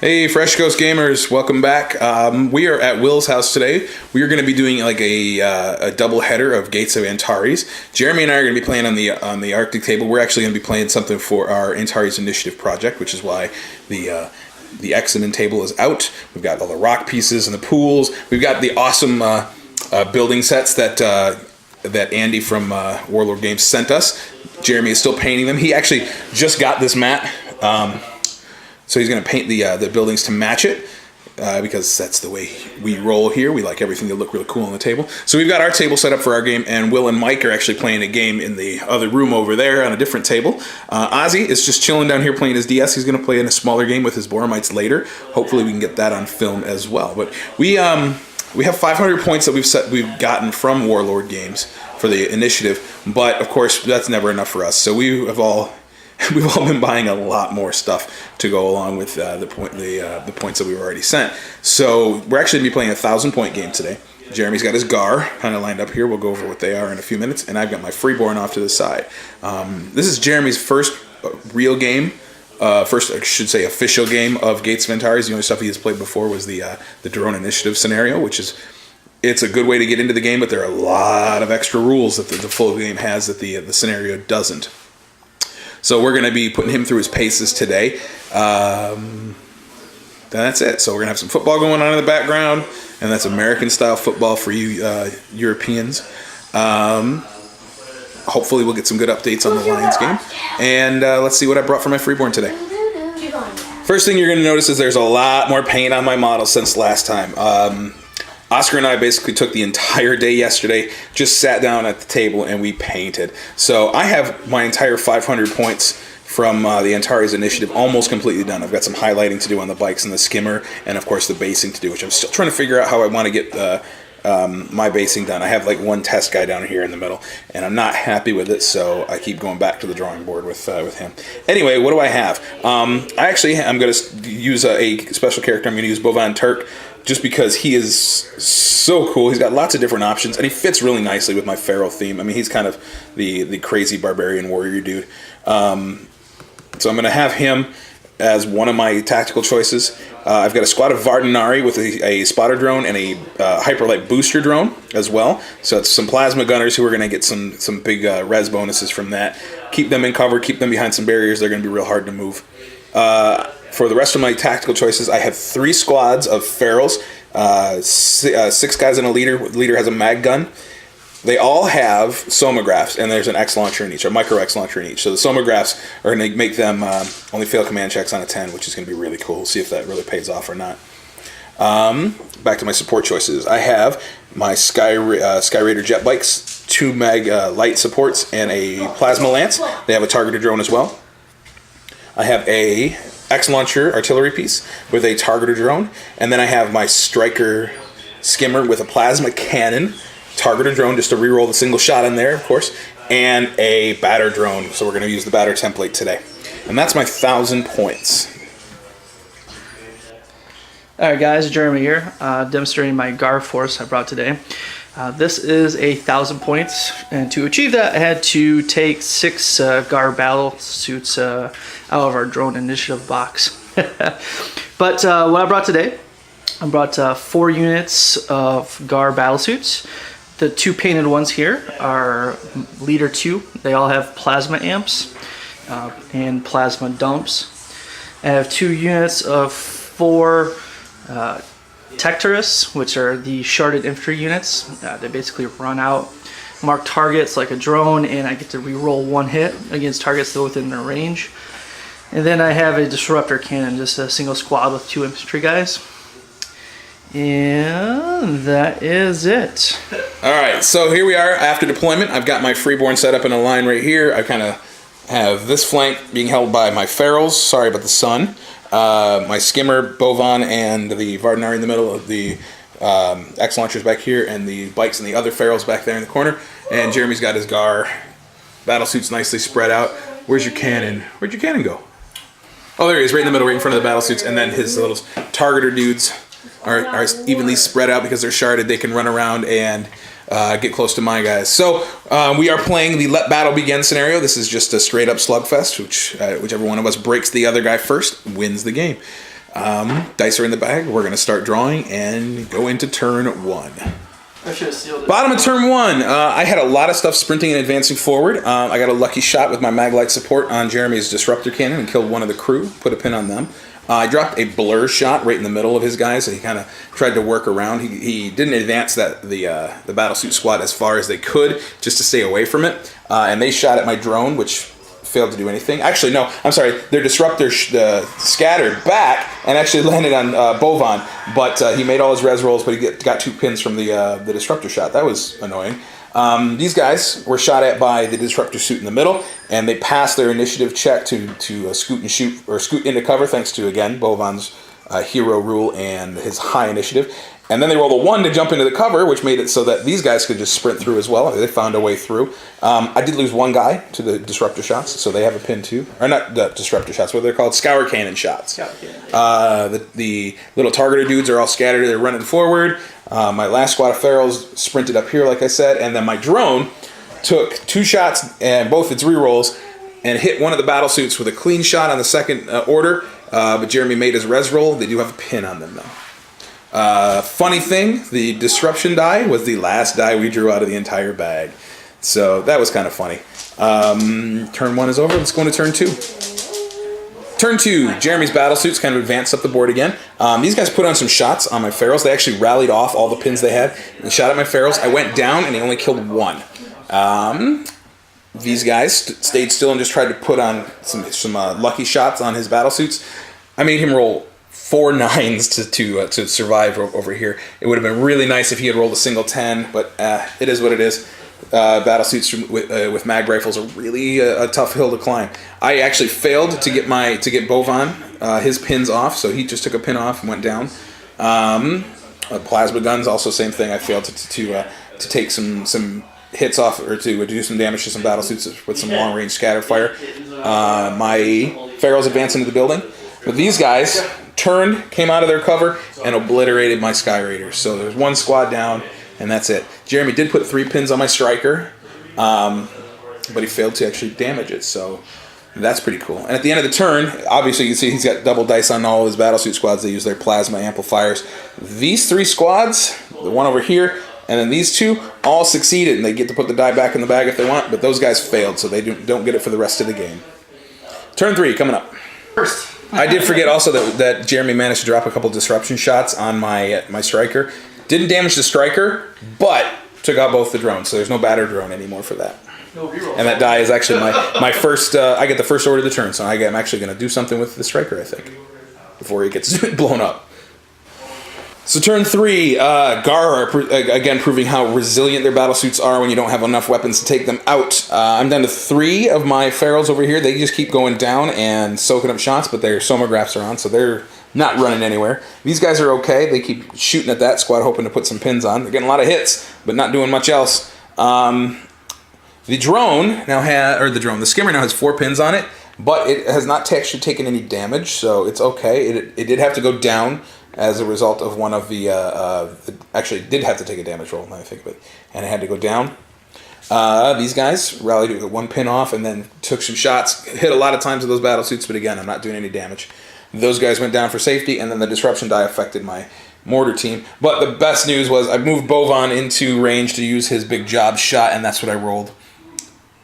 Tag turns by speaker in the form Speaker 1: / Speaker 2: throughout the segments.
Speaker 1: Hey, Fresh Ghost Gamers, welcome back. We are at Will's house today. We are going to be doing like a double header of Gates of Antares. Jeremy and I are going to be playing on the Arctic table. We're actually going to be playing something for our Antares Initiative Project, which is why the Excellent table is out. We've got all the rock pieces and the pools. We've got the awesome building sets that Andy from Warlord Games sent us. Jeremy is still painting them. He actually just got this mat. So he's going to paint the buildings to match it because that's the way we roll here. We like everything to look really cool on the table. So we've got our table set up for our game, and Will and Mike are actually playing a game in the other room over there on a different table. Ozzy is just chilling down here playing his DS. He's going to play in a smaller game with his Boramites later. Hopefully we can get that on film as well. But we have 500 points that we've gotten from Warlord Games for the initiative, but of course that's never enough for us. So we've all been buying a lot more stuff to go along with the points that we were already sent. So we're actually going to be playing a 1,000-point game today. Jeremy's got his Ghar kind of lined up here. We'll go over what they are in a few minutes. And I've got my Freeborn off to the side. This is Jeremy's first real game. First, I should say, official game of Gates of Antares. The only stuff he has played before was the Drone Initiative scenario, which is... It's a good way to get into the game, but there are a lot of extra rules that the full game has that the scenario doesn't. So we're going to be putting him through his paces today. That's it. So we're going to have some football going on in the background, and that's American-style football for you Europeans. Hopefully we'll get some good updates on the Lions game. And let's see what I brought for my Freeborn today. First thing you're going to notice is there's a lot more paint on my model since last time. Oscar and I basically took the entire day yesterday, just sat down at the table and we painted. So I have my entire 500 points from the Antares Initiative almost completely done. I've got some highlighting to do on the bikes and the skimmer, and of course the basing to do, which I'm still trying to figure out how I want to get my basing done. I have like one test guy down here in the middle, and I'm not happy with it, so I keep going back to the drawing board with him. Anyway, what do I have? I'm going to use a special character. I'm going to use Bovan Turk, just because he is so cool. He's got lots of different options, and he fits really nicely with my feral theme. I mean, he's kind of the crazy barbarian warrior dude. So I'm going to have him as one of my tactical choices. I've got a squad of Vardanari with a spotter drone and a hyperlight booster drone as well. So it's some plasma gunners who are going to get some big res bonuses from that. Keep them in cover, keep them behind some barriers. They're going to be real hard to move. For the rest of my tactical choices, I have 3 squads of ferals, 6 guys and a leader. The leader has a mag gun. They all have somographs, and there's an X launcher in each, a micro X launcher in each. So the somographs are going to make them only fail command checks on a 10, which is going to be really cool. We'll see if that really pays off or not. Back to my support choices. I have my Sky Raider jet bikes, 2 mag light supports, and a plasma lance. They have a targeted drone as well. I have a X launcher artillery piece with a targeter drone, and then I have my striker skimmer with a plasma cannon, targeter drone just to reroll the single shot in there, of course, and a batter drone. So we're going to use the batter template today, and that's my 1,000 points.
Speaker 2: All right, guys, Jeremy here, demonstrating my Ghar force I brought today. This is 1,000 points, and to achieve that I had to take 6 Ghar battle suits out of our drone initiative box. But what I brought today, I brought 4 units of Ghar battle suits. The 2 painted ones here are Leader 2. They all have plasma amps and plasma dumps. I have 2 units of 4 Tectorus, which are the sharded infantry units. They basically run out, mark targets like a drone, and I get to re-roll 1 hit against targets still within their range. And then I have a disruptor cannon, just a single squad with 2 infantry guys. And that is it.
Speaker 1: Alright, so here we are after deployment. I've got my Freeborn set up in a line right here. I kind of have this flank being held by my ferals. Sorry about the sun. My skimmer, Bovan, and the Vardanari in the middle of the X launchers back here, and the bikes and the other ferals back there in the corner. And Jeremy's got his Ghar battle suits nicely spread out. Where's your cannon? Where'd your cannon go? Oh, there he is, right in the middle, right in front of the battle suits. And then his little targeter dudes are evenly spread out because they're sharded. They can run around and get close to my guys. So we are playing the Let Battle Begin scenario. This is just a straight up slugfest, whichever one of us breaks the other guy first wins the game. Dice are in the bag. We're going to start drawing and go into turn 1.
Speaker 2: I should have sealed it.
Speaker 1: Bottom of turn 1, I had a lot of stuff sprinting and advancing forward. I got a lucky shot with my Maglite support on Jeremy's Disruptor Cannon and killed one of the crew, put a pin on them. I dropped a blur shot right in the middle of his guys, so he kind of tried to work around. He didn't advance the battlesuit squad as far as they could, just to stay away from it. And they shot at my drone, which failed to do anything. Actually, no, I'm sorry. Their disruptor scattered back and actually landed on Bovan, but he made all his res rolls, but he got 2 pins from the disruptor shot. That was annoying. These guys were shot at by the disruptor suit in the middle, and they passed their initiative check to scoot and shoot, or scoot into cover, thanks to, again, Bovan's hero rule and his high initiative. And then they rolled a 1 to jump into the cover, which made it so that these guys could just sprint through as well. They found a way through. I did lose 1 guy to the disruptor shots, so they have a pin too. Or not the disruptor shots, what they're called, scour cannon shots. The little targeter dudes are all scattered. They're running forward. My last squad of ferals sprinted up here, like I said, and then my drone took 2 shots and both its rerolls and hit one of the battle suits with a clean shot on the second order. But Jeremy made his res roll. They do have a pin on them though. Funny thing, the disruption die was the last die we drew out of the entire bag. So that was kind of funny. Turn 1 is over. Let's go into turn 2. Turn 2, Jeremy's battlesuits kind of advanced up the board again. These guys put on some shots on my ferals. They actually rallied off all the pins they had and shot at my ferals. I went down and they only killed 1. These guys stayed still and just tried to put on some lucky shots on his battlesuits. I made him roll 4 9s to survive over here. It would have been really nice if he had rolled a single 10, but it is what it is. Battlesuits with mag rifles are really a tough hill to climb. I actually failed to get Bovan his pins off, so he just took a pin off and went down. Plasma guns, also same thing. I failed to take some hits off, or to do some damage to some battlesuits with some long range scatter fire. My ferals advanced into the building, but these guys turned, came out of their cover, and obliterated my Sky Raiders. So there's 1 squad down, and that's it. Jeremy did put 3 pins on my striker, but he failed to actually damage it, so that's pretty cool. And at the end of the turn, obviously you can see he's got double dice on all his battlesuit squads. They use their plasma amplifiers. These 3 squads, the one over here, and then these 2, all succeeded, and they get to put the die back in the bag if they want, but those guys failed, so they don't get it for the rest of the game. Turn 3, coming up.
Speaker 2: First.
Speaker 1: I did forget also that Jeremy managed to drop a couple disruption shots on my striker. Didn't damage the striker, but took out both the drones, so there's no batter drone anymore for that. And that die is actually my first, I get the first order of the turn, so I'm actually going to do something with the striker, I think, before he gets blown up. So turn 3, Ghar are again proving how resilient their battlesuits are when you don't have enough weapons to take them out. I'm down to 3 of my ferals over here. They just keep going down and soaking up shots, but their somographs are on, so they're not running anywhere. These guys are okay. They keep shooting at that squad, hoping to put some pins on. They're getting a lot of hits, but not doing much else. The drone now the skimmer now has 4 pins on it, but it has not actually taken any damage, so it's okay. It did have to go down as a result of one of actually did have to take a damage roll, now I think of it, and it had to go down. These guys rallied with 1 pin off and then took some shots, hit a lot of times with those battlesuits, but again, I'm not doing any damage. Those guys went down for safety, and then the disruption die affected my mortar team. But the best news was I moved Bovan into range to use his big job shot, and that's what I rolled.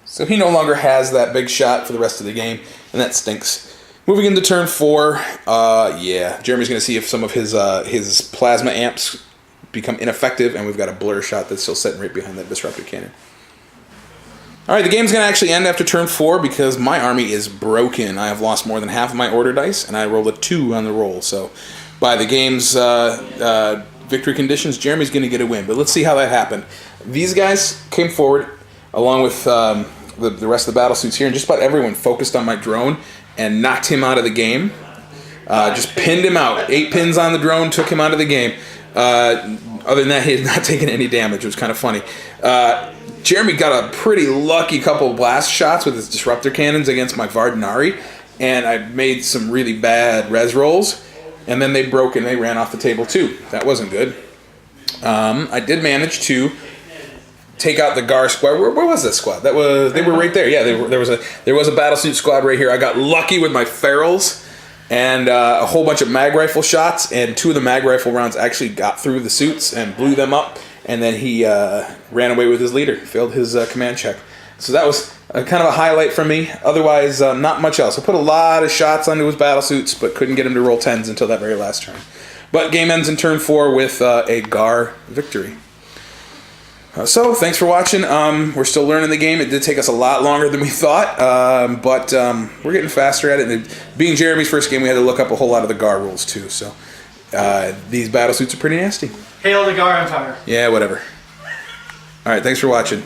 Speaker 1: So he no longer has that big shot for the rest of the game, and that stinks. Moving into turn 4, Jeremy's going to see if some of his plasma amps become ineffective, and we've got a blur shot that's still sitting right behind that disruptor cannon. Alright, the game's going to actually end after turn 4 because my army is broken. I have lost more than half of my order dice, and I rolled a 2 on the roll. So by the game's victory conditions, Jeremy's going to get a win. But let's see how that happened. These guys came forward, along with the rest of the battlesuits here, and just about everyone focused on my drone and knocked him out of the game. Just pinned him out. 8 pins on the drone, took him out of the game. Other than that, he had not taken any damage. It was kind of funny. Jeremy got a pretty lucky couple of blast shots with his disruptor cannons against my Vardinari, and I made some really bad res rolls, and then they broke and they ran off the table too. That wasn't good. I did manage to take out the Ghar squad. Where was this squad? They were right there. Yeah, there was a battlesuit squad right here. I got lucky with my ferals. and a whole bunch of mag rifle shots, and 2 of the mag rifle rounds actually got through the suits and blew them up, and then he ran away with his leader, failed his command check. So that was kind of a highlight for me. Otherwise, not much else. I put a lot of shots onto his battle suits, but couldn't get him to roll 10s until that very last turn. But game ends in turn 4 with a Ghar victory. So, thanks for watching. We're still learning the game. It did take us a lot longer than we thought, but we're getting faster at it. And being Jeremy's first game, we had to look up a whole lot of the Ghar rules, too. So, these battle suits are pretty nasty.
Speaker 2: Hail the Ghar Empire.
Speaker 1: Yeah, whatever. All right, thanks for watching.